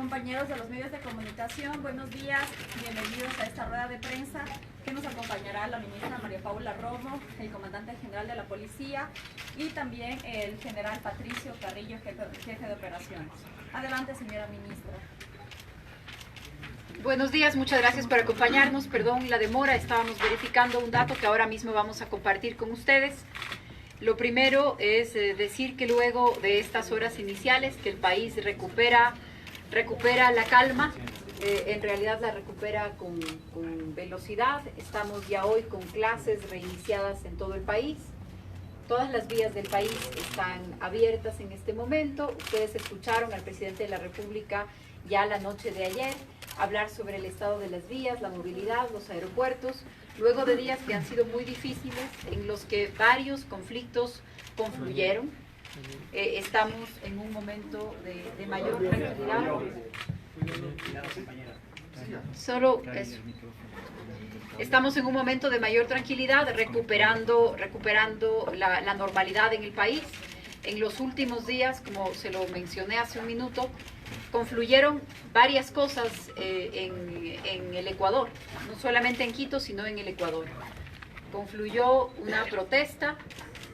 Compañeros de los medios de comunicación, buenos días, bienvenidos a esta rueda de prensa que nos acompañará la ministra María Paula Romo, el comandante general de la policía y también el general Patricio Carrillo, jefe de operaciones. Adelante, señora ministra. Buenos días, muchas gracias por acompañarnos. Perdón la demora, estábamos verificando un dato que ahora mismo vamos a compartir con ustedes. Lo primero es decir que luego de estas horas iniciales que el país recupera la calma, en realidad la recupera con velocidad. Estamos ya hoy con clases reiniciadas en todo el país. Todas las vías del país están abiertas en este momento. Ustedes escucharon al presidente de la República ya la noche de ayer hablar sobre el estado de las vías, la movilidad, los aeropuertos, luego de días que han sido muy difíciles, en los que varios conflictos confluyeron. Estamos en un momento de mayor tranquilidad. Solo eso. Estamos en un momento de mayor tranquilidad, recuperando la normalidad en el país. En los últimos días, como se lo mencioné hace un minuto, confluyeron varias cosas en el Ecuador, no solamente en Quito, sino en el Ecuador. Confluyó una protesta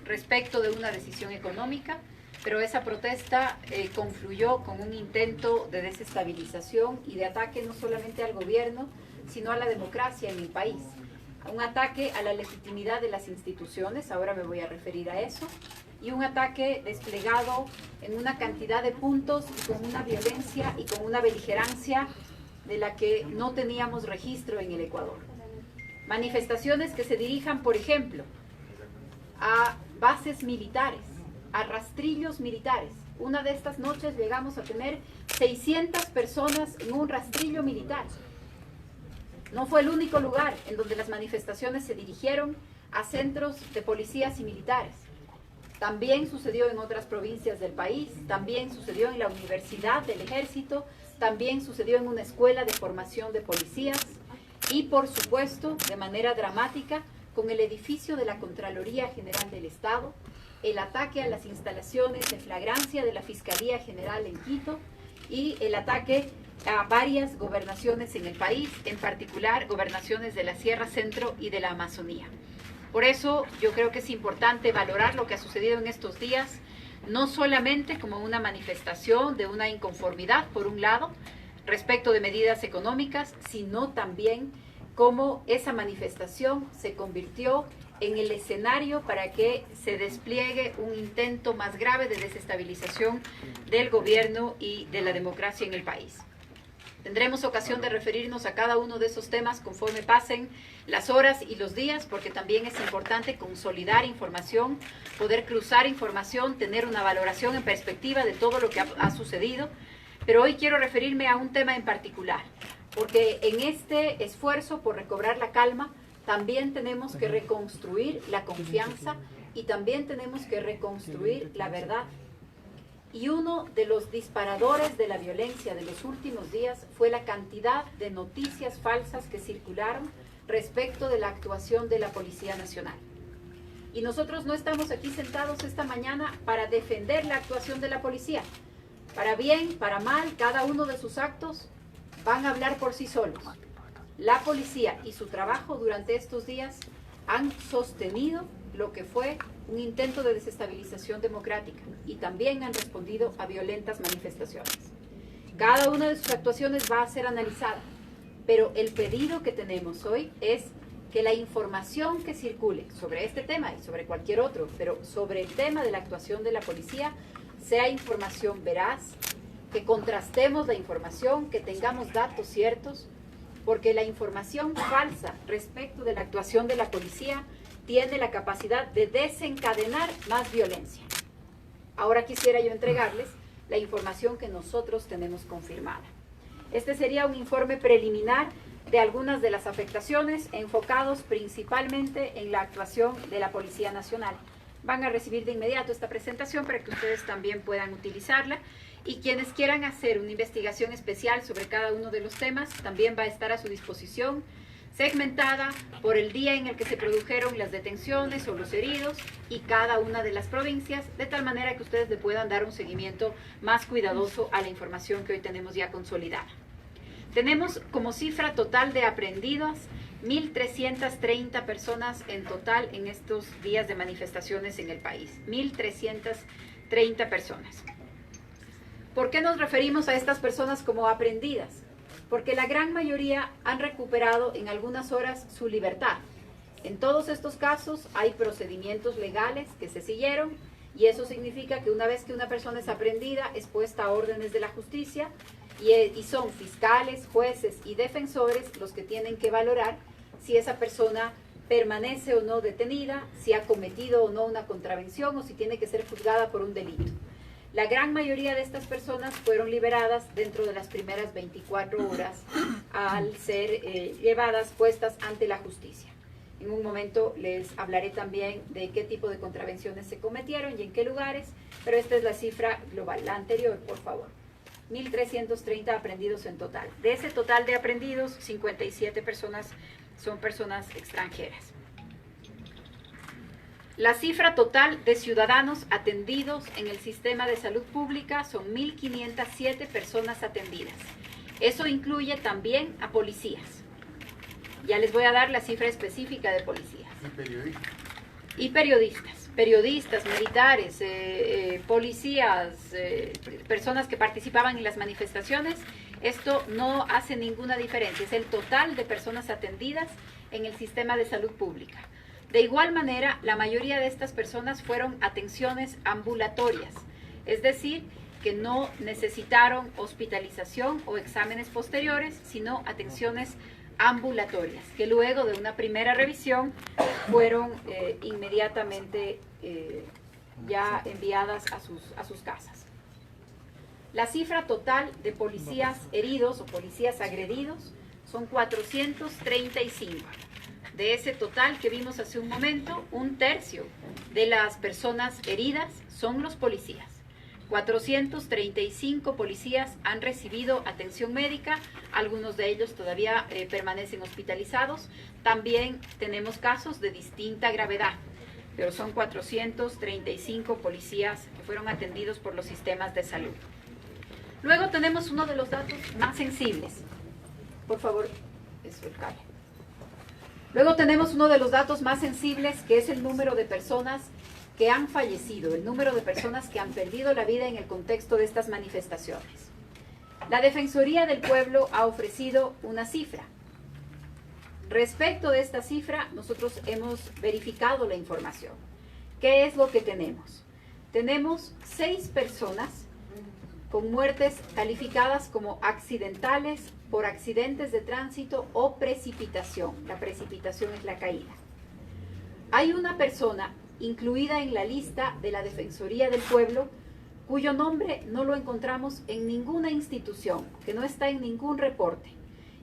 respecto de una decisión económica, pero esa protesta confluyó con un intento de desestabilización y de ataque no solamente al gobierno, sino a la democracia en el país. Un ataque a la legitimidad de las instituciones, ahora me voy a referir a eso, y un ataque desplegado en una cantidad de puntos y con una violencia y con una beligerancia de la que no teníamos registro en el Ecuador. Manifestaciones que se dirijan, por ejemplo, a bases militares, a rastrillos militares. Una de estas noches llegamos a tener 600 personas en un rastrillo militar. No fue el único lugar en donde las manifestaciones se dirigieron a centros de policías y militares. También sucedió en otras provincias del país, también sucedió en la Universidad del Ejército, también sucedió en una escuela de formación de policías y, por supuesto, de manera dramática, con el edificio de la Contraloría General del Estado, el ataque a las instalaciones de flagrancia de la Fiscalía General en Quito y el ataque a varias gobernaciones en el país, en particular gobernaciones de la Sierra Centro y de la Amazonía. Por eso yo creo que es importante valorar lo que ha sucedido en estos días, no solamente como una manifestación de una inconformidad, por un lado, respecto de medidas económicas, sino también cómo esa manifestación se convirtió en el escenario para que se despliegue un intento más grave de desestabilización del gobierno y de la democracia en el país. Tendremos ocasión de referirnos a cada uno de esos temas conforme pasen las horas y los días, porque también es importante consolidar información, poder cruzar información, tener una valoración en perspectiva de todo lo que ha sucedido. Pero hoy quiero referirme a un tema en particular, porque en este esfuerzo por recobrar la calma, también tenemos que reconstruir la confianza y también tenemos que reconstruir la verdad. Y uno de los disparadores de la violencia de los últimos días fue la cantidad de noticias falsas que circularon respecto de la actuación de la Policía Nacional. Y nosotros no estamos aquí sentados esta mañana para defender la actuación de la policía. Para bien, para mal, cada uno de sus actos van a hablar por sí solos. La policía y su trabajo durante estos días han sostenido lo que fue un intento de desestabilización democrática y también han respondido a violentas manifestaciones. Cada una de sus actuaciones va a ser analizada, pero el pedido que tenemos hoy es que la información que circule sobre este tema y sobre cualquier otro, pero sobre el tema de la actuación de la policía, sea información veraz, que contrastemos la información, que tengamos datos ciertos, porque la información falsa respecto de la actuación de la policía tiene la capacidad de desencadenar más violencia. Ahora quisiera yo entregarles la información que nosotros tenemos confirmada. Este sería un informe preliminar de algunas de las afectaciones enfocados principalmente en la actuación de la Policía Nacional. Van a recibir de inmediato esta presentación para que ustedes también puedan utilizarla y quienes quieran hacer una investigación especial sobre cada uno de los temas también va a estar a su disposición segmentada por el día en el que se produjeron las detenciones o los heridos y cada una de las provincias, de tal manera que ustedes le puedan dar un seguimiento más cuidadoso a la información que hoy tenemos ya consolidada. Tenemos como cifra total de aprehendidos 1.330 personas en total en estos días de manifestaciones en el país. 1.330 personas. ¿Por qué nos referimos a estas personas como aprehendidas? Porque la gran mayoría han recuperado en algunas horas su libertad. En todos estos casos hay procedimientos legales que se siguieron y eso significa que una vez que una persona es aprehendida es puesta a órdenes de la justicia y son fiscales, jueces y defensores los que tienen que valorar si esa persona permanece o no detenida, si ha cometido o no una contravención o si tiene que ser juzgada por un delito. La gran mayoría de estas personas fueron liberadas dentro de las primeras 24 horas al ser puestas ante la justicia. En un momento les hablaré también de qué tipo de contravenciones se cometieron y en qué lugares, pero esta es la cifra global. La anterior, por favor. 1.330 aprehendidos en total. De ese total de aprehendidos, 57 personas son personas extranjeras. La cifra total de ciudadanos atendidos en el sistema de salud pública son 1.507 personas atendidas. Eso incluye también a policías. Ya les voy a dar la cifra específica de policías. Y periodistas. Periodistas, militares, policías, personas que participaban en las manifestaciones. Esto no hace ninguna diferencia. Es el total de personas atendidas en el sistema de salud pública. De igual manera, la mayoría de estas personas fueron atenciones ambulatorias, es decir, que no necesitaron hospitalización o exámenes posteriores, sino atenciones ambulatorias, que luego de una primera revisión fueron inmediatamente ya enviadas a sus casas. La cifra total de policías heridos o policías agredidos son 435. De ese total que vimos hace un momento, 1/3 de las personas heridas son los policías. 435 policías han recibido atención médica, algunos de ellos todavía permanecen hospitalizados. También tenemos casos de distinta gravedad, pero son 435 policías que fueron atendidos por los sistemas de salud. Luego tenemos uno de los datos más sensibles. Por favor, eso, el cable. Luego tenemos uno de los datos más sensibles, que es el número de personas que han fallecido, el número de personas que han perdido la vida en el contexto de estas manifestaciones. La Defensoría del Pueblo ha ofrecido una cifra. Respecto de esta cifra, nosotros hemos verificado la información. ¿Qué es lo que tenemos? Tenemos 6 personas con muertes calificadas como accidentales por accidentes de tránsito o precipitación. La precipitación es la caída. Hay una persona incluida en la lista de la Defensoría del Pueblo cuyo nombre no lo encontramos en ninguna institución, que no está en ningún reporte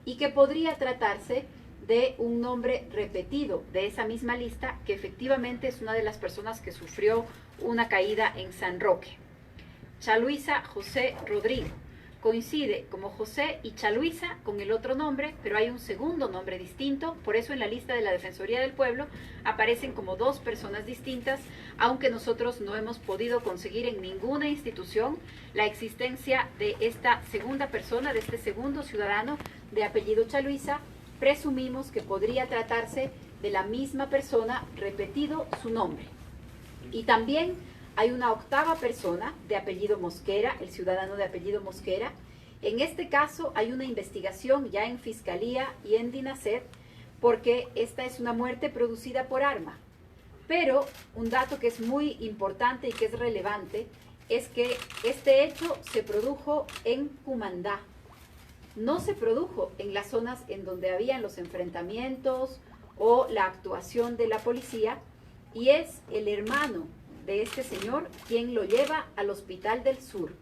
y que podría tratarse de un nombre repetido de esa misma lista, que efectivamente es una de las personas que sufrió una caída en San Roque. Chaluisa José Rodrigo. Coincide como José y Chaluisa con el otro nombre, pero hay un segundo nombre distinto. Por eso en la lista de la Defensoría del Pueblo aparecen como 2 personas distintas, aunque nosotros no hemos podido conseguir en ninguna institución la existencia de esta segunda persona, de este segundo ciudadano de apellido Chaluisa. Presumimos que podría tratarse de la misma persona, repetido su nombre. Y también hay una 8ª persona de apellido Mosquera, el ciudadano de apellido Mosquera. En este caso hay una investigación ya en Fiscalía y en DINASED, porque esta es una muerte producida por arma. Pero un dato que es muy importante y que es relevante es que este hecho se produjo en Cumandá. No se produjo en las zonas en donde habían los enfrentamientos o la actuación de la policía, y es el hermano de este señor quien lo lleva al Hospital del Sur.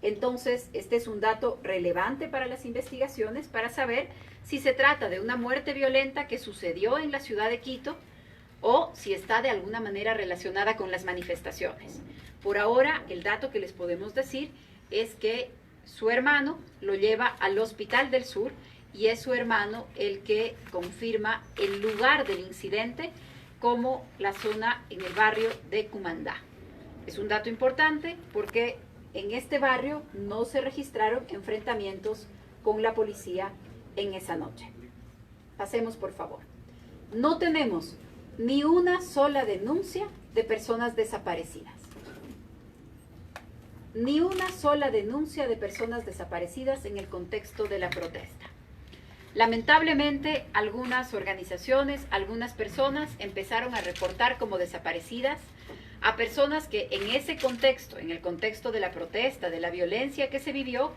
Entonces, este es un dato relevante para las investigaciones, para saber si se trata de una muerte violenta que sucedió en la ciudad de Quito o si está de alguna manera relacionada con las manifestaciones. Por ahora, el dato que les podemos decir es que su hermano lo lleva al Hospital del Sur y es su hermano el que confirma el lugar del incidente como la zona en el barrio de Cumandá. Es un dato importante porque en este barrio no se registraron enfrentamientos con la policía en esa noche. Pasemos, por favor. No tenemos ni una sola denuncia de personas desaparecidas. Ni una sola denuncia de personas desaparecidas en el contexto de la protesta. Lamentablemente, algunas organizaciones, algunas personas empezaron a reportar como desaparecidas a personas que en ese contexto, en el contexto de la protesta, de la violencia que se vivió,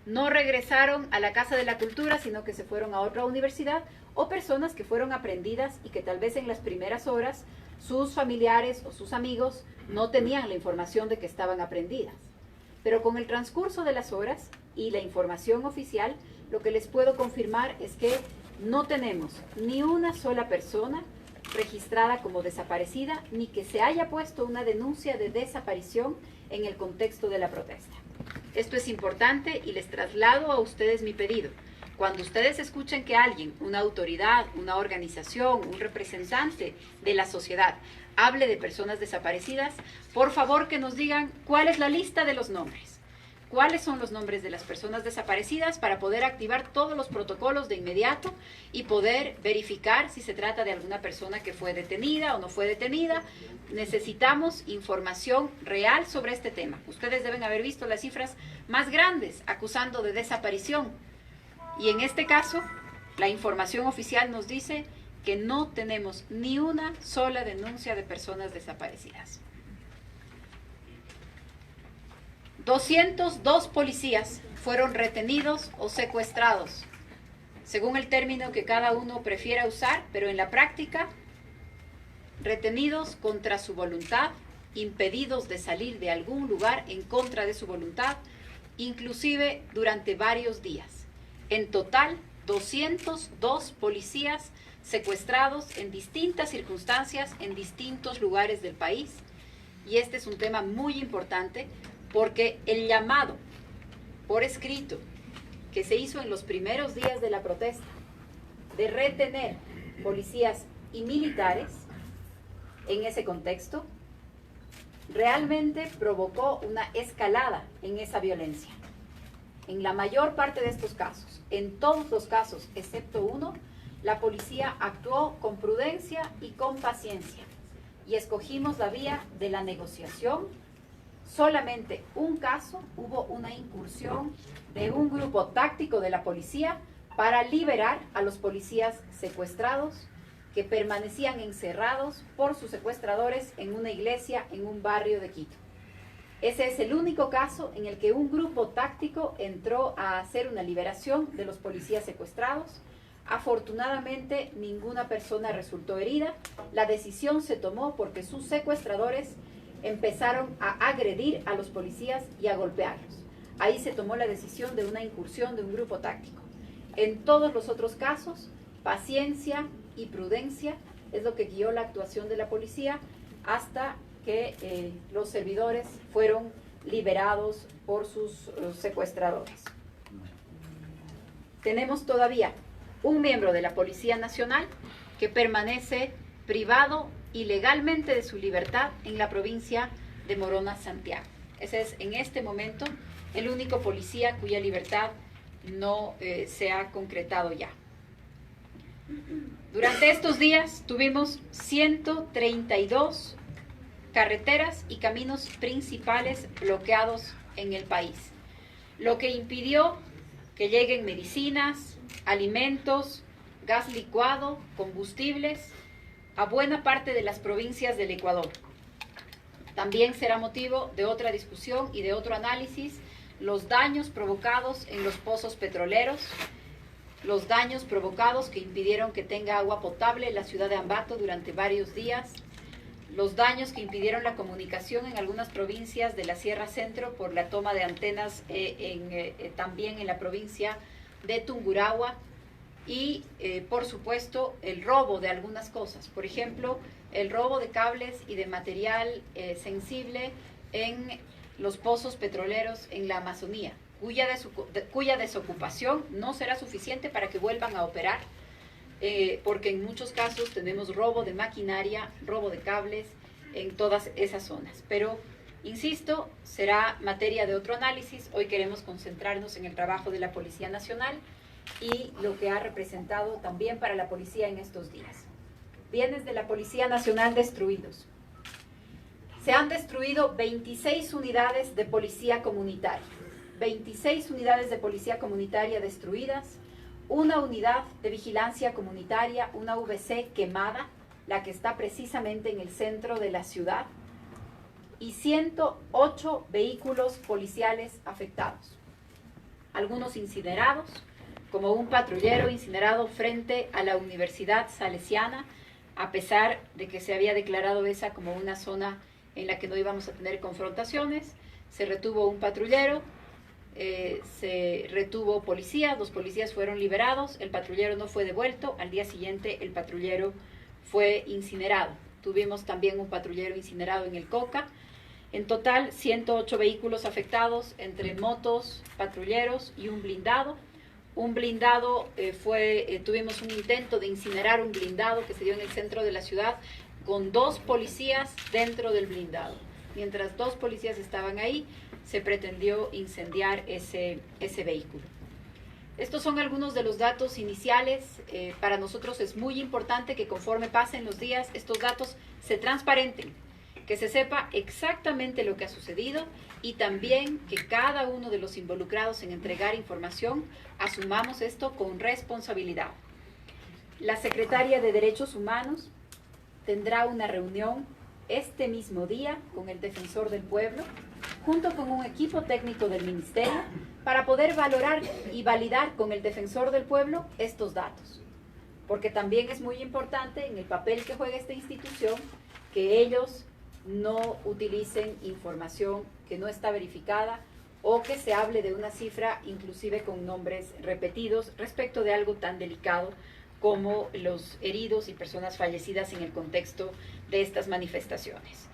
no regresaron a la Casa de la Cultura, sino que se fueron a otra universidad, o personas que fueron aprendidas y que tal vez en las primeras horas sus familiares o sus amigos no tenían la información de que estaban aprendidas. Pero con el transcurso de las horas y la información oficial, lo que les puedo confirmar es que no tenemos ni una sola persona registrada como desaparecida, ni que se haya puesto una denuncia de desaparición en el contexto de la protesta. Esto es importante y les traslado a ustedes mi pedido. Cuando ustedes escuchen que alguien, una autoridad, una organización, un representante de la sociedad hable de personas desaparecidas, por favor que nos digan cuál es la lista de los nombres. Cuáles son los nombres de las personas desaparecidas para poder activar todos los protocolos de inmediato y poder verificar si se trata de alguna persona que fue detenida o no fue detenida. Necesitamos información real sobre este tema. Ustedes deben haber visto las cifras más grandes acusando de desaparición. Y en este caso, la información oficial nos dice que no tenemos ni una sola denuncia de personas desaparecidas. 202 policías fueron retenidos o secuestrados, según el término que cada uno prefiera usar, pero en la práctica, retenidos contra su voluntad, impedidos de salir de algún lugar en contra de su voluntad, inclusive durante varios días. En total, 202 policías secuestrados en distintas circunstancias, en distintos lugares del país. Y este es un tema muy importante porque el llamado por escrito que se hizo en los primeros días de la protesta de retener policías y militares en ese contexto realmente provocó una escalada en esa violencia. En la mayor parte de estos casos, en todos los casos excepto uno, la policía actuó con prudencia y con paciencia y escogimos la vía de la negociación. Solamente un caso hubo una incursión de un grupo táctico de la policía para liberar a los policías secuestrados que permanecían encerrados por sus secuestradores en una iglesia en un barrio de Quito. Ese es el único caso en el que un grupo táctico entró a hacer una liberación de los policías secuestrados. Afortunadamente, ninguna persona resultó herida. La decisión se tomó porque sus secuestradores empezaron a agredir a los policías y a golpearlos. Ahí se tomó la decisión de una incursión de un grupo táctico. En todos los otros casos, paciencia y prudencia es lo que guió la actuación de la policía hasta que los servidores fueron liberados por sus secuestradores. Tenemos todavía un miembro de la Policía Nacional que permanece privado ilegalmente de su libertad en la provincia de Morona, Santiago. Ese es en este momento el único policía cuya libertad no se ha concretado ya. Durante estos días tuvimos 132 carreteras y caminos principales bloqueados en el país, lo que impidió que lleguen medicinas, alimentos, gas licuado, combustibles a buena parte de las provincias del Ecuador. También será motivo de otra discusión y de otro análisis los daños provocados en los pozos petroleros, los daños provocados que impidieron que tenga agua potable en la ciudad de Ambato durante varios días, los daños que impidieron la comunicación en algunas provincias de la Sierra Centro por la toma de antenas también en la provincia de Tungurahua y, por supuesto, el robo de algunas cosas. Por ejemplo, el robo de cables y de material sensible en los pozos petroleros en la Amazonía. cuya desocupación no será suficiente para que vuelvan a operar, porque en muchos casos tenemos robo de maquinaria, robo de cables en todas esas zonas. Pero, insisto, será materia de otro análisis. Hoy queremos concentrarnos en el trabajo de la Policía Nacional y lo que ha representado también para la policía en estos días. Bienes de la Policía Nacional destruidos. Se han destruido 26 unidades de policía comunitaria. 26 unidades de policía comunitaria destruidas, una unidad de vigilancia comunitaria, una VC quemada, la que está precisamente en el centro de la ciudad, y 108 vehículos policiales afectados. Algunos incinerados, como un patrullero incinerado frente a la Universidad Salesiana, a pesar de que se había declarado esa como una zona en la que no íbamos a tener confrontaciones. Se retuvo un patrullero, se retuvo policías, los policías fueron liberados, el patrullero no fue devuelto, al día siguiente el patrullero fue incinerado. Tuvimos también un patrullero incinerado en el Coca. En total, 108 vehículos afectados entre motos, patrulleros y un blindado. Un blindado tuvimos un intento de incinerar un blindado que se dio en el centro de la ciudad con 2 policías dentro del blindado. Mientras 2 policías estaban ahí, se pretendió incendiar ese vehículo. Estos son algunos de los datos iniciales. Para nosotros es muy importante que conforme pasen los días, estos datos se transparenten, que se sepa exactamente lo que ha sucedido y también que cada uno de los involucrados en entregar información asumamos esto con responsabilidad. La Secretaria de Derechos Humanos tendrá una reunión este mismo día con el Defensor del Pueblo, junto con un equipo técnico del Ministerio, para poder valorar y validar con el Defensor del Pueblo estos datos. Porque también es muy importante en el papel que juega esta institución que ellos no utilicen información que no está verificada o que se hable de una cifra inclusive con nombres repetidos respecto de algo tan delicado como los heridos y personas fallecidas en el contexto de estas manifestaciones.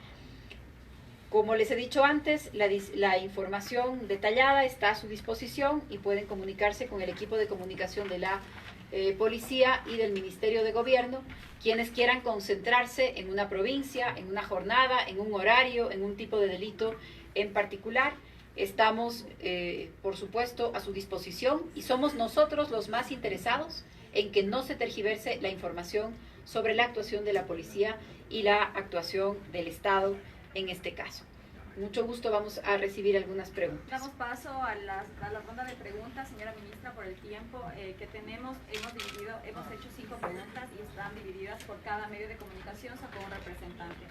Como les he dicho antes, la información detallada está a su disposición y pueden comunicarse con el equipo de comunicación de la Policía y del Ministerio de Gobierno, quienes quieran concentrarse en una provincia, en una jornada, en un horario, en un tipo de delito en particular. Estamos, por supuesto, a su disposición y somos nosotros los más interesados en que no se tergiverse la información sobre la actuación de la policía y la actuación del Estado en este caso. Mucho gusto, vamos a recibir algunas preguntas. Damos paso a la ronda de preguntas, señora ministra, por el tiempo que tenemos. Hemos hecho 5 preguntas y están divididas por cada medio de comunicación, sacó un representante.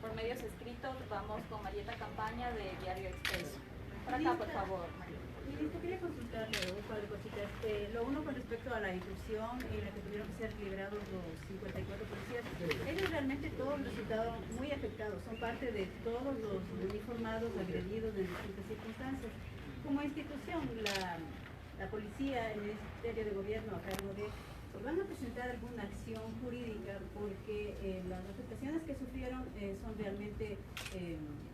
Por medios escritos vamos con Marieta Campaña de Diario Expreso. Por acá, por favor, Marieta. Ministro, quería consultarle un par de cositas. Lo uno con respecto a la intrusión en la que tuvieron que ser liberados los 54 policías. Ellos realmente todos resultaron muy afectados, son parte de todos los uniformados agredidos en distintas circunstancias. Como institución, la policía, el Ministerio de Gobierno a cargo de, ¿van a presentar alguna acción jurídica? Porque las afectaciones que sufrieron son realmente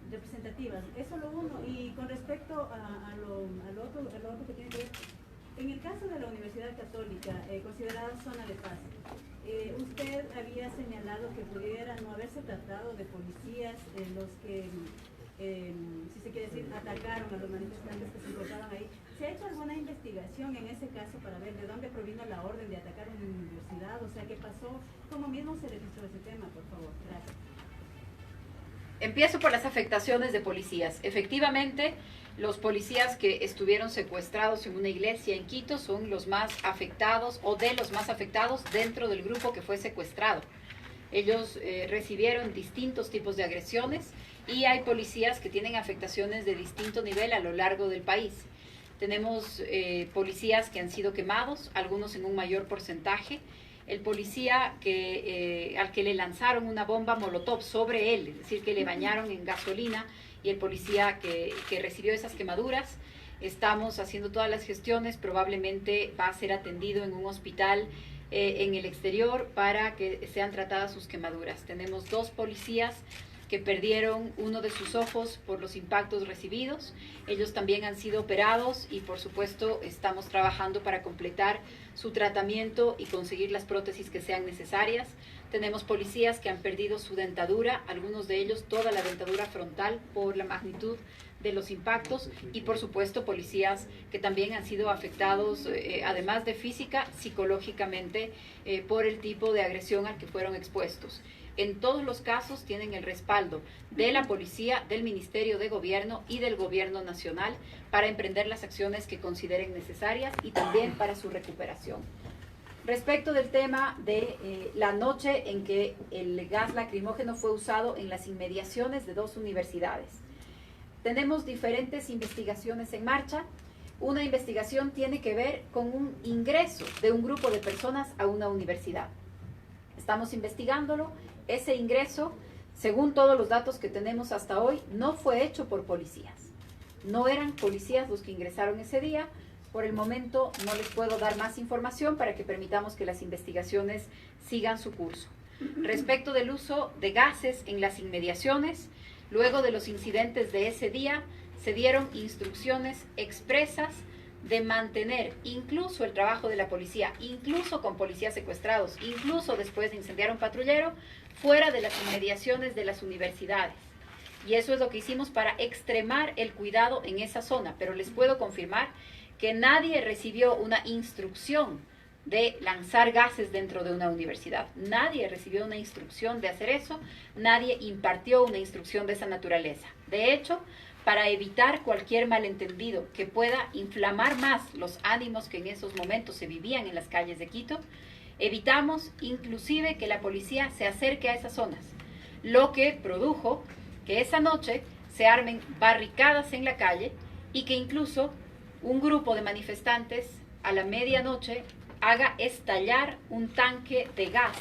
representativas. Eso lo uno. Y con respecto a lo otro que tiene que ver, en el caso de la Universidad Católica, considerada zona de paz, usted había señalado que pudiera no haberse tratado de policías los que, si se quiere decir, atacaron a los manifestantes que se encontraban ahí. ¿Se ha hecho alguna investigación en ese caso para ver de dónde provino la orden de atacar una universidad? O sea, ¿qué pasó? ¿Cómo mismo se registró ese tema, por favor? Gracias. Empiezo por las afectaciones de policías. Efectivamente, los policías que estuvieron secuestrados en una iglesia en Quito son los más afectados o de los más afectados dentro del grupo que fue secuestrado. Ellos recibieron distintos tipos de agresiones y hay policías que tienen afectaciones de distinto nivel a lo largo del país. Tenemos policías que han sido quemados, algunos en un mayor porcentaje. El policía al que le lanzaron una bomba molotov sobre él, es decir, que le bañaron en gasolina, y el policía que recibió esas quemaduras. Estamos haciendo todas las gestiones, probablemente va a ser atendido en un hospital en el exterior para que sean tratadas sus quemaduras. Tenemos 2 policías que perdieron uno de sus ojos por los impactos recibidos. Ellos también han sido operados y por supuesto estamos trabajando para completar su tratamiento y conseguir las prótesis que sean necesarias. Tenemos policías que han perdido su dentadura, algunos de ellos toda la dentadura frontal por la magnitud de los impactos, y por supuesto policías que también han sido afectados, además de física, psicológicamente, por el tipo de agresión al que fueron expuestos. En todos los casos tienen el respaldo de la policía, del Ministerio de Gobierno y del Gobierno Nacional para emprender las acciones que consideren necesarias y también para su recuperación. Respecto del tema de la noche en que el gas lacrimógeno fue usado en las inmediaciones de 2 universidades. Tenemos diferentes investigaciones en marcha. Una investigación tiene que ver con un ingreso de un grupo de personas a una universidad. Estamos investigándolo. Ese ingreso, según todos los datos que tenemos hasta hoy, no fue hecho por policías. No eran policías los que ingresaron ese día. Por el momento no les puedo dar más información para que permitamos que las investigaciones sigan su curso. Respecto del uso de gases en las inmediaciones, luego de los incidentes de ese día, se dieron instrucciones expresas de mantener incluso el trabajo de la policía, incluso con policías secuestrados, incluso después de incendiar un patrullero, fuera de las inmediaciones de las universidades. Y eso es lo que hicimos para extremar el cuidado en esa zona. Pero les puedo confirmar que nadie recibió una instrucción de lanzar gases dentro de una universidad. Nadie recibió una instrucción de hacer eso, nadie impartió una instrucción de esa naturaleza. De hecho, para evitar cualquier malentendido que pueda inflamar más los ánimos que en esos momentos se vivían en las calles de Quito, evitamos inclusive que la policía se acerque a esas zonas, lo que produjo que esa noche se armen barricadas en la calle y que incluso un grupo de manifestantes a la medianoche haga estallar un tanque de gas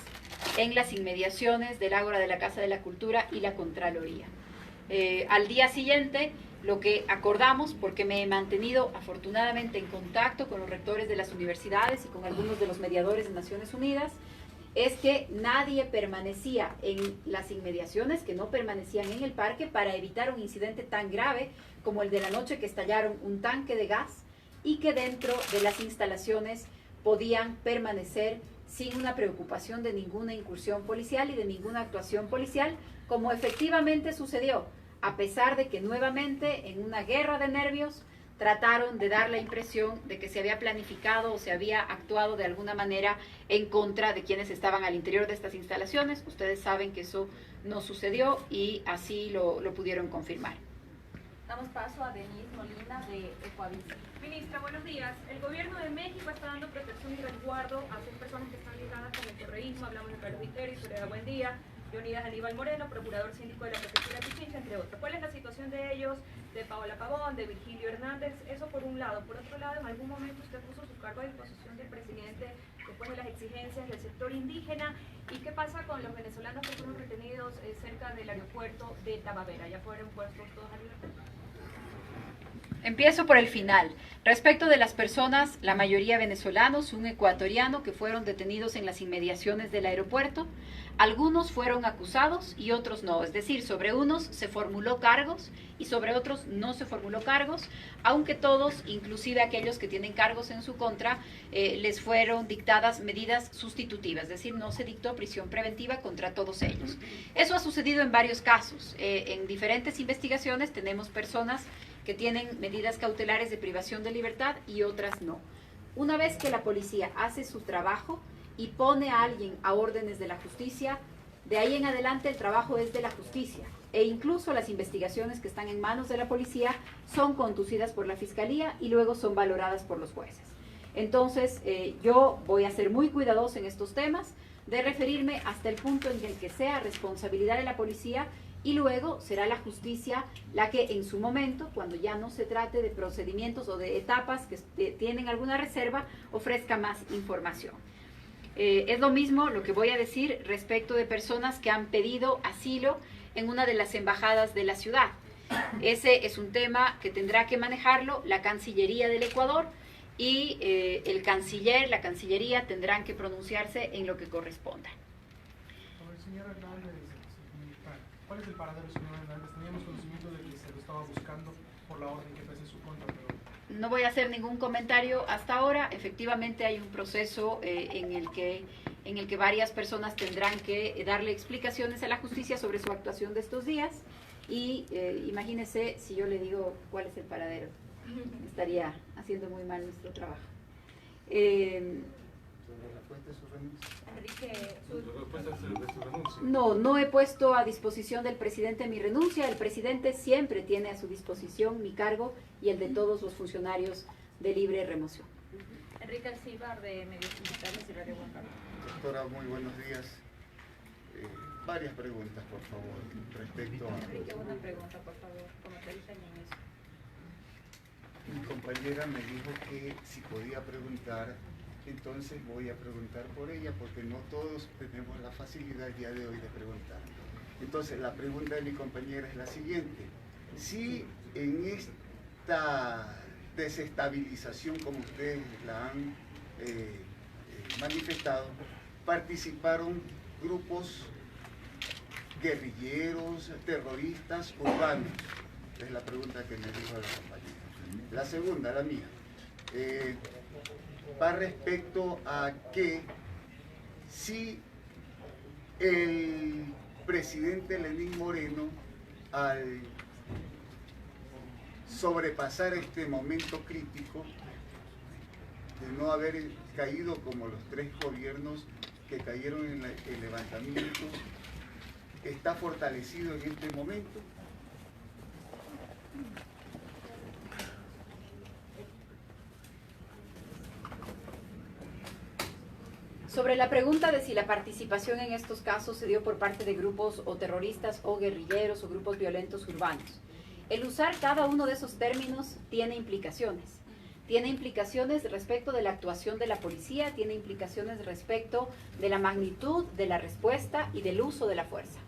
en las inmediaciones del Ágora de la Casa de la Cultura y la Contraloría. Al día siguiente, lo que acordamos, porque me he mantenido afortunadamente en contacto con los rectores de las universidades y con algunos de los mediadores de Naciones Unidas, es que nadie permanecía en las inmediaciones, que no permanecían en el parque para evitar un incidente tan grave como el de la noche que estallaron un tanque de gas y que dentro de las instalaciones podían permanecer sin una preocupación de ninguna incursión policial y de ninguna actuación policial, como efectivamente sucedió, a pesar de que nuevamente en una guerra de nervios trataron de dar la impresión de que se había planificado o se había actuado de alguna manera en contra de quienes estaban al interior de estas instalaciones. Ustedes saben que eso no sucedió y así lo pudieron confirmar. Damos paso a Denise Molina de Ecuavisa. Ministra, buenos días. El gobierno de México está dando protección y resguardo a 6 personas que están ligadas con el terrorismo. Hablamos de Carlos Viteri, Soledad Buendía, Leonidas Aníbal Moreno, procurador síndico de la prefectura Pichincha, entre otros. ¿Cuál es la situación de ellos, de Paola Pavón, de Virgilio Hernández? Eso por un lado. Por otro lado, en algún momento usted puso su cargo a disposición del presidente después de las exigencias del sector indígena. ¿Y qué pasa con los venezolanos que fueron retenidos cerca del aeropuerto de Tabavera? ¿Ya fueron puestos todos a libertad? Empiezo por el final. Respecto de las personas, la mayoría venezolanos, un ecuatoriano que fueron detenidos en las inmediaciones del aeropuerto, algunos fueron acusados y otros no. Es decir, sobre unos se formuló cargos y sobre otros no se formuló cargos, aunque todos, inclusive aquellos que tienen cargos en su contra, les fueron dictadas medidas sustitutivas. Es decir, no se dictó prisión preventiva contra todos ellos. Eso ha sucedido en varios casos. En diferentes investigaciones tenemos personas que tienen medidas cautelares de privación de libertad y otras no. Una vez que la policía hace su trabajo y pone a alguien a órdenes de la justicia, de ahí en adelante el trabajo es de la justicia. E incluso las investigaciones que están en manos de la policía son conducidas por la fiscalía y luego son valoradas por los jueces. Entonces, yo voy a ser muy cuidadosa en estos temas, de referirme hasta el punto en el que sea responsabilidad de la policía y luego será la justicia la que en su momento, cuando ya no se trate de procedimientos o de etapas que tienen alguna reserva, ofrezca más información. Es lo mismo lo que voy a decir respecto de personas que han pedido asilo en una de las embajadas de la ciudad. Ese es un tema que tendrá que manejarlo la Cancillería del Ecuador y el canciller, la Cancillería tendrán que pronunciarse en lo que corresponda. A ver, señora Hernández, ¿Cuál es el paradero, señor Hernández? Teníamos conocimiento de que se lo estaba buscando por la orden que pese en su contra, pero... No voy a hacer ningún comentario hasta ahora. Efectivamente hay un proceso en el que varias personas tendrán que darle explicaciones a la justicia sobre su actuación de estos días. Y imagínese si yo le digo cuál es el paradero. Estaría haciendo muy mal nuestro trabajo. No he puesto a disposición del presidente mi renuncia. El presidente siempre tiene a su disposición mi cargo y el de todos los funcionarios de libre remoción. Enrique Alcibar, de Medios Digitales y Radio Juan Carlos. Doctora, muy buenos días. Varias preguntas, por favor, respecto a... Enrique, una pregunta, por favor, como te dije al inicio. Mi compañera me dijo que si podía preguntar, entonces voy a preguntar por ella, porque no todos tenemos la facilidad el día de hoy de preguntar. Entonces, la pregunta de mi compañera es la siguiente. Si en esta desestabilización, como ustedes la han manifestado, participaron grupos guerrilleros, terroristas, urbanos. Es la pregunta que me dijo la compañera. La segunda, la mía, va respecto a que si el presidente Lenín Moreno, al sobrepasar este momento crítico de no haber caído como los 3 gobiernos que cayeron en el levantamiento, está fortalecido en este momento. Sobre la pregunta de si la participación en estos casos se dio por parte de grupos o terroristas o guerrilleros o grupos violentos urbanos, el usar cada uno de esos términos tiene implicaciones. Tiene implicaciones respecto de la actuación de la policía, tiene implicaciones respecto de la magnitud de la respuesta y del uso de la fuerza.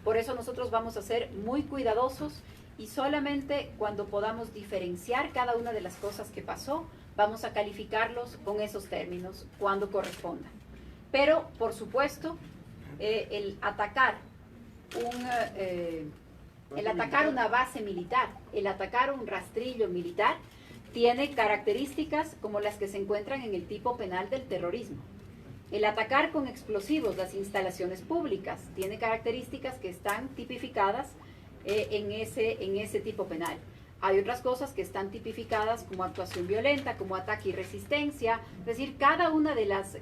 Por eso nosotros vamos a ser muy cuidadosos y solamente cuando podamos diferenciar cada una de las cosas que pasó, vamos a calificarlos con esos términos cuando corresponda. Pero, por supuesto, el atacar una base militar, el atacar un rastrillo militar, tiene características como las que se encuentran en el tipo penal del terrorismo. El atacar con explosivos las instalaciones públicas tiene características que están tipificadas en ese tipo penal. Hay otras cosas que están tipificadas como actuación violenta, como ataque y resistencia. Es decir, cada una de las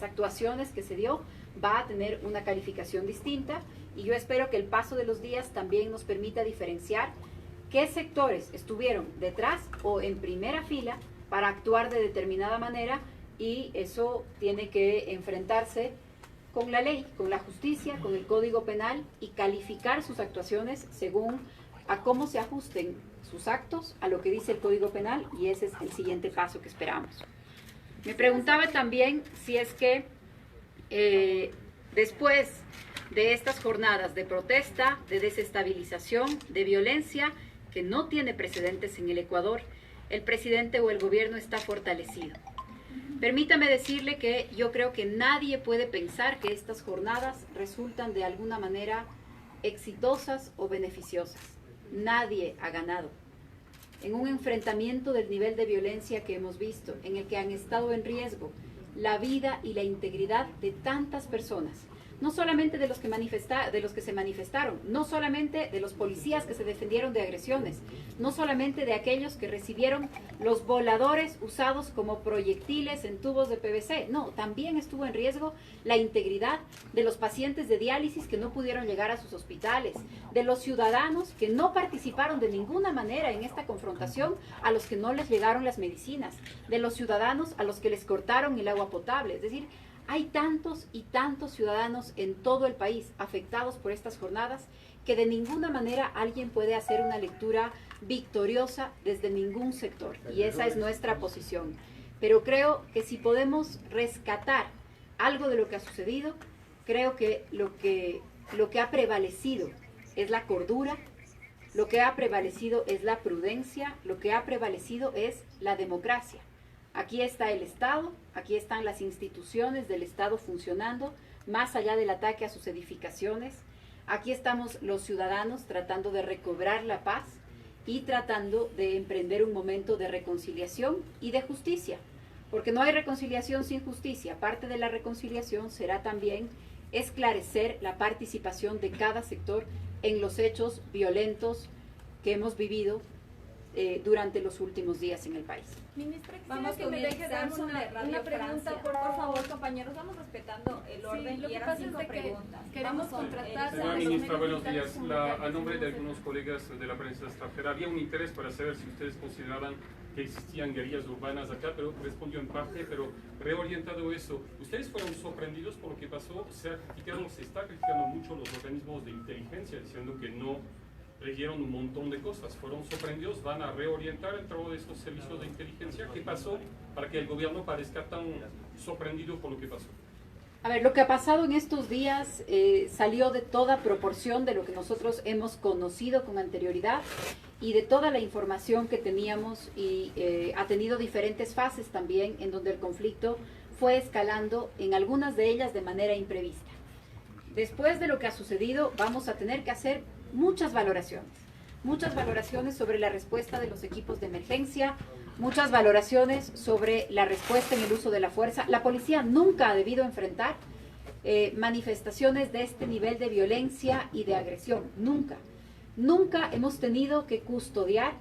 actuaciones que se dio va a tener una calificación distinta y yo espero que el paso de los días también nos permita diferenciar qué sectores estuvieron detrás o en primera fila para actuar de determinada manera, y eso tiene que enfrentarse con la ley, con la justicia, con el Código Penal y calificar sus actuaciones según a cómo se ajusten sus actos a lo que dice el Código Penal, y ese es el siguiente paso que esperamos. Me preguntaba también si es que después de estas jornadas de protesta, de desestabilización, de violencia, que no tiene precedentes en el Ecuador, el presidente o el gobierno está fortalecido. Permítame decirle que yo creo que nadie puede pensar que estas jornadas resultan de alguna manera exitosas o beneficiosas. Nadie ha ganado. En un enfrentamiento del nivel de violencia que hemos visto, en el que han estado en riesgo la vida y la integridad de tantas personas, no solamente de los que se manifestaron, no solamente de los policías que se defendieron de agresiones, no solamente de aquellos que recibieron los voladores usados como proyectiles en tubos de PVC, no, también estuvo en riesgo la integridad de los pacientes de diálisis que no pudieron llegar a sus hospitales, de los ciudadanos que no participaron de ninguna manera en esta confrontación, a los que no les llegaron las medicinas, de los ciudadanos a los que les cortaron el agua potable. Es decir, hay tantos y tantos ciudadanos en todo el país afectados por estas jornadas que de ninguna manera alguien puede hacer una lectura victoriosa desde ningún sector, y esa es nuestra posición. Pero creo que si podemos rescatar algo de lo que ha sucedido, creo que lo que ha prevalecido es la cordura, lo que ha prevalecido es la prudencia, lo que ha prevalecido es la democracia. Aquí está el Estado, aquí están las instituciones del Estado funcionando, más allá del ataque a sus edificaciones. Aquí estamos los ciudadanos tratando de recobrar la paz y tratando de emprender un momento de reconciliación y de justicia, porque no hay reconciliación sin justicia. Parte de la reconciliación será también esclarecer la participación de cada sector en los hechos violentos que hemos vivido durante los últimos días en el país. Ministra, Vamos quisiera que me deje dar una pregunta, por favor, compañeros, vamos respetando el orden. lo y que eran pasa es 5 de que preguntas. queremos Vamos con contratar el- a Señora los ministra, medios buenos digitales días. comunitarios. A nombre de algunos colegas de la prensa extranjera, había un interés para saber si ustedes consideraban que existían guerrillas urbanas acá, pero respondió en parte, pero reorientado eso, ¿ustedes fueron sorprendidos por lo que pasó? Se está criticando mucho los organismos de inteligencia, diciendo que no leyeron un montón de cosas. ¿Fueron sorprendidos? ¿Van a reorientar el trabajo de estos servicios de inteligencia? ¿Qué pasó para que el gobierno parezca tan sorprendido por lo que pasó? A ver, lo que ha pasado en estos días salió de toda proporción de lo que nosotros hemos conocido con anterioridad y de toda la información que teníamos, y ha tenido diferentes fases también en donde el conflicto fue escalando, en algunas de ellas de manera imprevista. Después de lo que ha sucedido, vamos a tener que hacer muchas valoraciones sobre la respuesta de los equipos de emergencia, muchas valoraciones sobre la respuesta en el uso de la fuerza. La policía nunca ha debido enfrentar manifestaciones de este nivel de violencia y de agresión, nunca. Nunca hemos tenido que custodiar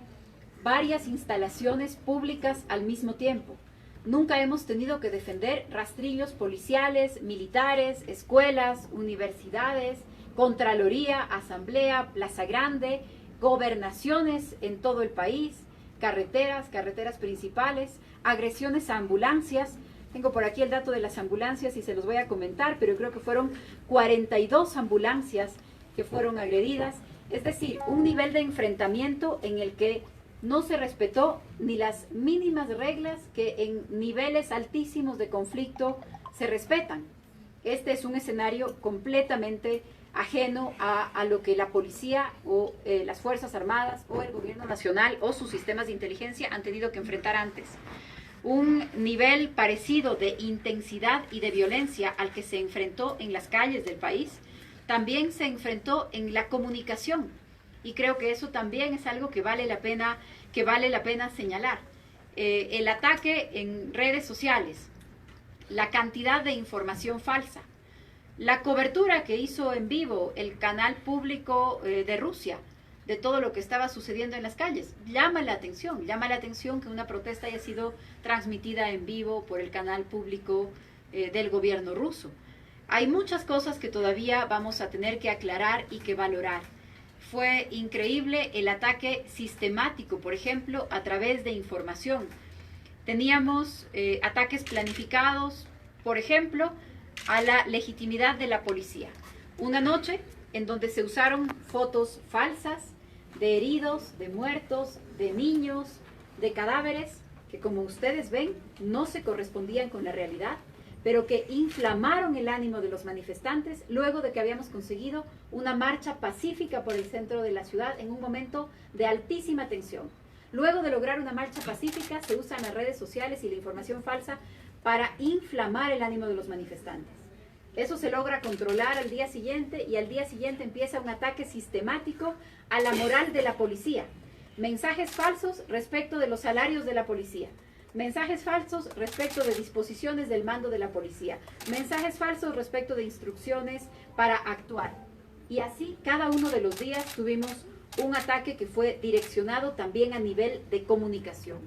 varias instalaciones públicas al mismo tiempo. Nunca hemos tenido que defender rastrillos policiales, militares, escuelas, universidades, Contraloría, Asamblea, Plaza Grande, gobernaciones en todo el país, carreteras principales, agresiones a ambulancias. Tengo por aquí el dato de las ambulancias y se los voy a comentar, pero creo que fueron 42 ambulancias que fueron agredidas. Es decir, un nivel de enfrentamiento en el que no se respetó ni las mínimas reglas que en niveles altísimos de conflicto se respetan. Este es un escenario completamente ajeno a lo que la policía o las Fuerzas Armadas o el gobierno nacional o sus sistemas de inteligencia han tenido que enfrentar antes. Un nivel parecido de intensidad y de violencia al que se enfrentó en las calles del país, también se enfrentó en la comunicación. Y creo que eso también es algo que vale la pena señalar. El ataque en redes sociales, la cantidad de información falsa, la cobertura que hizo en vivo el canal público de Rusia de todo lo que estaba sucediendo en las calles, llama la atención que una protesta haya sido transmitida en vivo por el canal público del gobierno ruso. Hay muchas cosas que todavía vamos a tener que aclarar y que valorar. Fue increíble el ataque sistemático, por ejemplo, a través de información. Teníamos ataques planificados, por ejemplo, a la legitimidad de la policía. Una noche en donde se usaron fotos falsas de heridos, de muertos, de niños, de cadáveres, que como ustedes ven no se correspondían con la realidad, pero que inflamaron el ánimo de los manifestantes luego de que habíamos conseguido una marcha pacífica por el centro de la ciudad en un momento de altísima tensión. Luego de lograr una marcha pacífica, se usan las redes sociales y la información falsa para inflamar el ánimo de los manifestantes. Eso se logra controlar al día siguiente, y al día siguiente empieza un ataque sistemático a la moral de la policía. Mensajes falsos respecto de los salarios de la policía. Mensajes falsos respecto de disposiciones del mando de la policía. Mensajes falsos respecto de instrucciones para actuar. Y así cada uno de los días tuvimos un ataque que fue direccionado también a nivel de comunicación.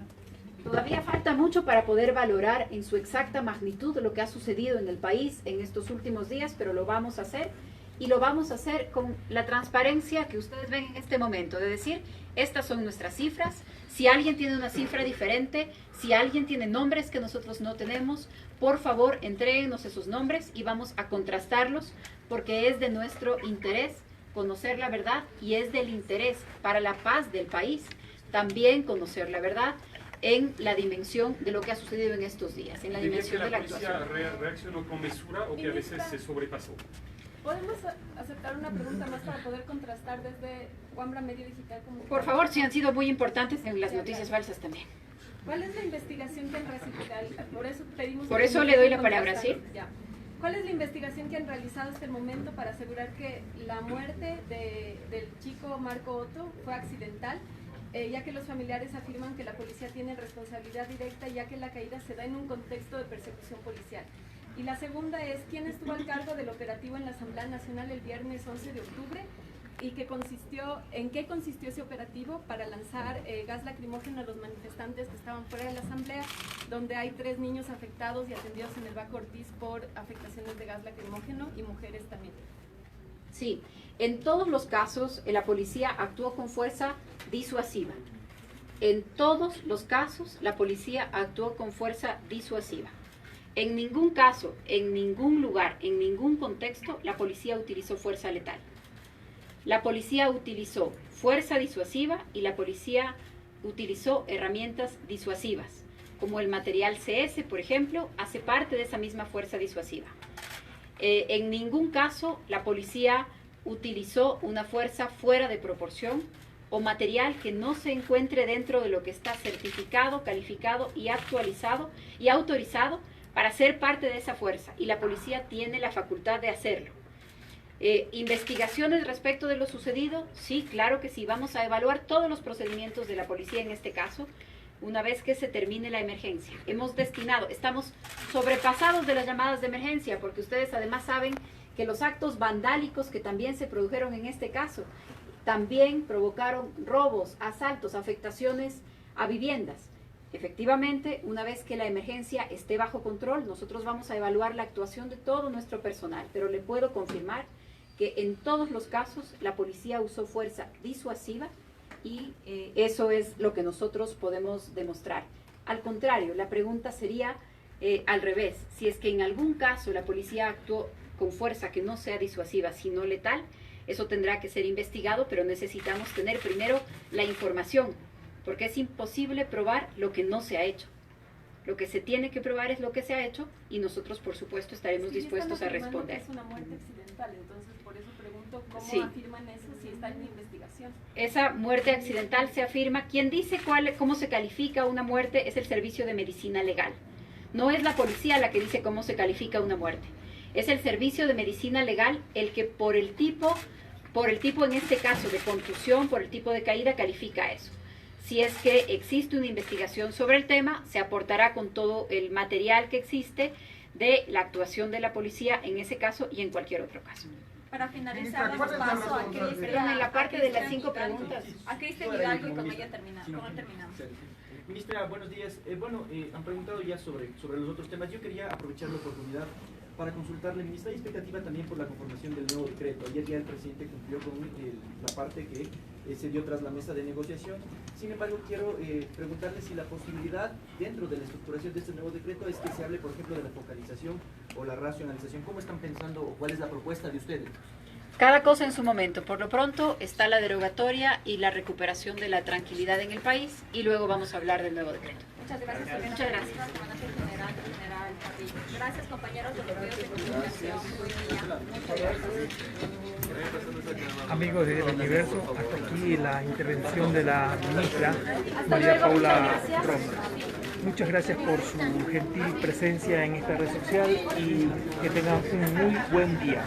Todavía falta mucho para poder valorar en su exacta magnitud lo que ha sucedido en el país en estos últimos días, pero lo vamos a hacer, y lo vamos a hacer con la transparencia que ustedes ven en este momento, de decir, estas son nuestras cifras. Si alguien tiene una cifra diferente, si alguien tiene nombres que nosotros no tenemos, por favor, entréguenos esos nombres y vamos a contrastarlos, porque es de nuestro interés conocer la verdad, y es del interés para la paz del país también conocer la verdad en la dimensión de lo que ha sucedido en estos días, en la dimensión de la actuación. ¿La policía reaccionó con mesura o que a veces se sobrepasó? ¿Podemos aceptar una pregunta más para poder contrastar desde Wambra Medio Digital? Por favor, sí han sido muy importantes en las noticias falsas también. ¿Cuál es la investigación que han recibido? Por eso pedimos... Por eso le doy la palabra, ¿sí? Ya. ¿Cuál es la investigación que han realizado hasta el momento para asegurar que la muerte del chico Marco Otto fue accidental? Ya que los familiares afirman que la policía tiene responsabilidad directa, ya que la caída se da en un contexto de persecución policial. Y la segunda es, ¿quién estuvo al cargo del operativo en la Asamblea Nacional el viernes 11 de octubre? ¿Y en qué consistió ese operativo para lanzar gas lacrimógeno a los manifestantes que estaban fuera de la Asamblea, donde hay 3 niños afectados y atendidos en el Baco Ortiz por afectaciones de gas lacrimógeno y mujeres también? Sí, en todos los casos la policía actuó con fuerza disuasiva. En todos los casos la policía actuó con fuerza disuasiva. En ningún caso, en ningún lugar, en ningún contexto, la policía utilizó fuerza letal. La policía utilizó fuerza disuasiva y la policía utilizó herramientas disuasivas, como el material CS, por ejemplo, hace parte de esa misma fuerza disuasiva. En ningún caso la policía utilizó una fuerza fuera de proporción o material que no se encuentre dentro de lo que está certificado, calificado y actualizado y autorizado para ser parte de esa fuerza, y la policía tiene la facultad de hacerlo. ¿Investigaciones respecto de lo sucedido? Sí, claro que sí. Vamos a evaluar todos los procedimientos de la policía en este caso, una vez que se termine la emergencia. Estamos sobrepasados de las llamadas de emergencia, porque ustedes además saben que los actos vandálicos que también se produjeron en este caso, también provocaron robos, asaltos, afectaciones a viviendas. Efectivamente, una vez que la emergencia esté bajo control, nosotros vamos a evaluar la actuación de todo nuestro personal, pero le puedo confirmar que en todos los casos la policía usó fuerza disuasiva y eso es lo que nosotros podemos demostrar. Al contrario, la pregunta sería al revés. Si es que en algún caso la policía actuó con fuerza que no sea disuasiva, sino letal, eso tendrá que ser investigado, pero necesitamos tener primero la información, porque es imposible probar lo que no se ha hecho. Lo que se tiene que probar es lo que se ha hecho y nosotros, por supuesto, estaremos dispuestos a responder. Es una muerte accidental, entonces por eso pregunto cómo Sí. afirman eso si está en investigación. Esa muerte accidental se afirma. Quien dice cómo se califica una muerte es el Servicio de Medicina Legal. No es la policía la que dice cómo se califica una muerte. Es el Servicio de Medicina Legal el que por el tipo en este caso de contusión, por el tipo de caída, califica eso. Si es que existe una investigación sobre el tema, se aportará con todo el material que existe de la actuación de la policía en ese caso y en cualquier otro caso. Para finalizar, damos paso a Cristian. Perdón, en la parte de las 5 preguntas. A Cristian Hidalgo y con ella terminamos. Ministra, buenos días. Han preguntado ya sobre los otros temas. Yo quería aprovechar la oportunidad para consultarle, ministra, hay expectativa también por la conformación del nuevo decreto. Ayer ya el presidente cumplió con la parte que se dio tras la mesa de negociación. Sin embargo, quiero preguntarle si la posibilidad dentro de la estructuración de este nuevo decreto es que se hable, por ejemplo, de la focalización o la racionalización. ¿Cómo están pensando o cuál es la propuesta de ustedes? Cada cosa en su momento. Por lo pronto está la derogatoria y la recuperación de la tranquilidad en el país y luego vamos a hablar del nuevo decreto. Muchas gracias. Muchas gracias. Gracias, compañeros de los medios de comunicación. Buen día. Muchas gracias. Amigos de El Universo, hasta aquí la intervención de la ministra María Paula Romo. Muchas gracias por su gentil presencia en esta red social y que tengan un muy buen día.